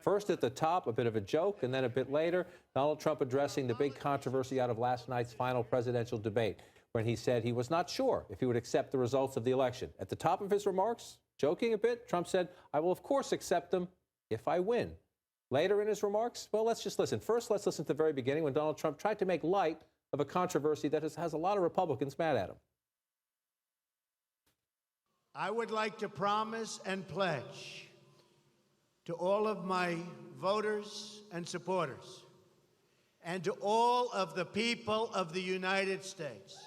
First at the top, a bit of a joke, and then a bit later, Donald Trump addressing the big controversy out of last night's final presidential debate, when he said he was not sure if he would accept the results of the election. At the top of his remarks, joking a bit, Trump said, "I will of course accept them if I win." Later in his remarks, well, let's just listen. First, let's listen to the very beginning when Donald Trump tried to make light of a controversy that has a lot of Republicans mad at him. I would like to promise and pledge to all of my voters and supporters and to all of the people of the United States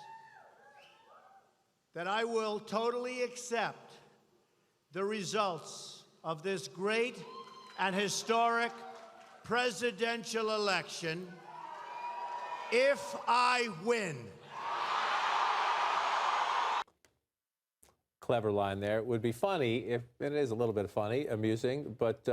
that I will totally accept the results of this great and historic presidential election if I win. Clever line there. It would be funny if, and it is a little bit funny, amusing, but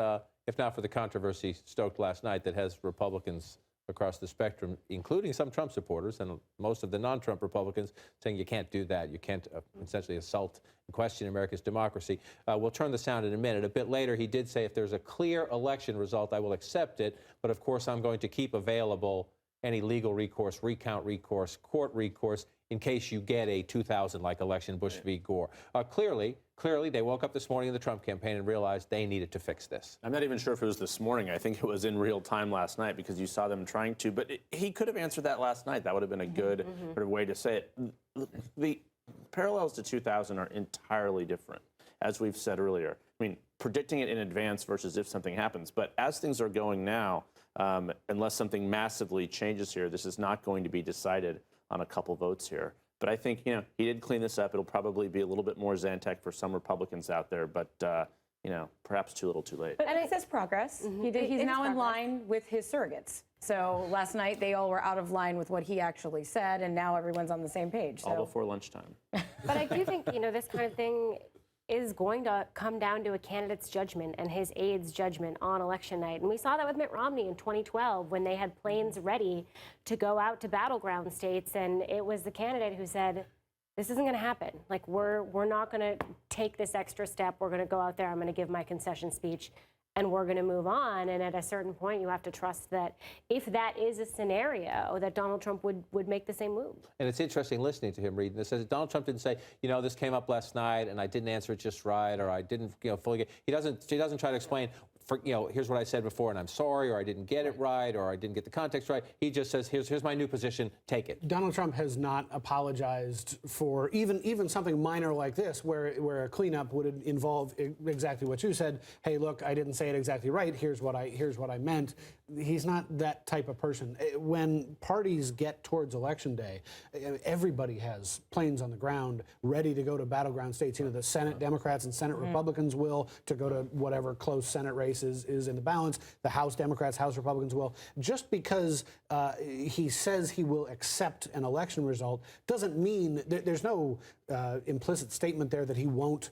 if not for the controversy stoked last night that has Republicans across the spectrum, including some Trump supporters and most of the non-Trump Republicans, saying you can't do that. You can't essentially assault and question America's democracy. We'll turn the sound in a minute. A bit later, he did say if there's a clear election result, I will accept it. But of course, I'm going to keep available any legal recourse, recount recourse, court recourse, in case you get a 2000-like election, Bush v. Gore. Clearly, they woke up this morning in the Trump campaign and realized they needed to fix this. I'm not even sure if it was this morning. I think it was in real time last night because you saw them trying to. But he could have answered that last night. That would have been a good sort of way to say it. The parallels to 2000 are entirely different, as we've said earlier. I mean, predicting it in advance versus if something happens. But as things are going now, unless something massively changes here, this is not going to be decided on a couple votes here. But I think, he did clean this up. It'll probably be a little bit more Zantac for some Republicans out there, but, perhaps too little too late. But it says progress. He's now in line with his surrogates. So last night, they all were out of line with what he actually said, and now everyone's on the same page. All before lunchtime. But I do think, this kind of thing is going to come down to a candidate's judgment and his aide's judgment on election night. And we saw that with Mitt Romney in 2012 when they had planes ready to go out to battleground states. And it was the candidate who said, this isn't going to happen. Like, we're not going to take this extra step. We're going to go out there. I'm going to give my concession speech and we're going to move on. And at a certain point, you have to trust that if that is a scenario, that Donald Trump would make the same move. And it's interesting listening to him reading this. Donald Trump didn't say, this came up last night and I didn't answer it just right, or I didn't, fully get. He doesn't try to explain. Here's what I said before, and I'm sorry, or I didn't get it right, or I didn't get the context right. He just says, here's my new position, take it. Donald Trump has not apologized for even something minor like this, where a cleanup would involve exactly what you said. Hey, look, I didn't say it exactly right. Here's what I meant. He's not that type of person. When parties get towards Election Day, everybody has planes on the ground ready to go to battleground states. The Senate Democrats and Senate Republicans will, to go to whatever close Senate race is in the balance. The House Democrats, House Republicans will. Just because he says he will accept an election result doesn't mean there's no implicit statement there that he won't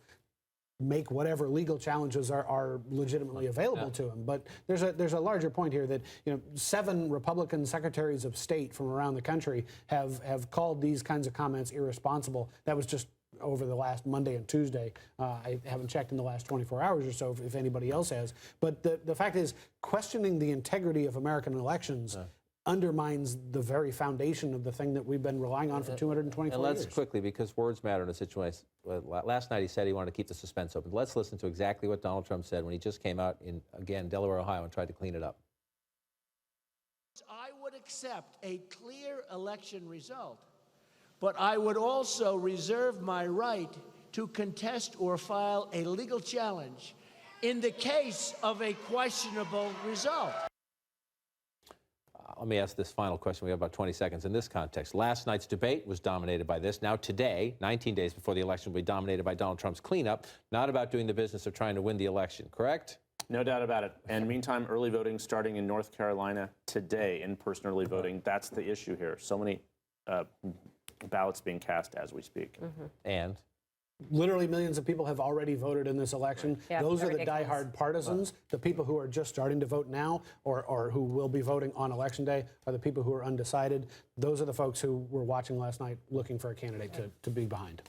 make whatever legal challenges are legitimately available to him. But there's a larger point here that 7 Republican secretaries of state from around the country have called these kinds of comments irresponsible. That was just over the last Monday and Tuesday. I haven't checked in the last 24 hours or so if anybody else has. But the fact is, questioning the integrity of American elections undermines the very foundation of the thing that we've been relying on for 224 years. And let's quickly, because words matter in a situation. Last night he said he wanted to keep the suspense open. Let's listen to exactly what Donald Trump said when he just came out in, again, Delaware, Ohio, and tried to clean it up. I would accept a clear election result, but I would also reserve my right to contest or file a legal challenge in the case of a questionable result. Let me ask this final question. We have about 20 seconds in this context. Last night's debate was dominated by this. Now today, 19 days before the election, will be dominated by Donald Trump's cleanup, not about doing the business of trying to win the election, correct? No doubt about it. And meantime, early voting starting in North Carolina today, in-person early voting. That's the issue here. So many ballots being cast as we speak. And? Literally millions of people have already voted in this election. Yeah, those are the ridiculous. diehard partisans. The people who are just starting to vote now or who will be voting on Election Day are the people who are undecided. Those are the folks who were watching last night looking for a candidate to be behind.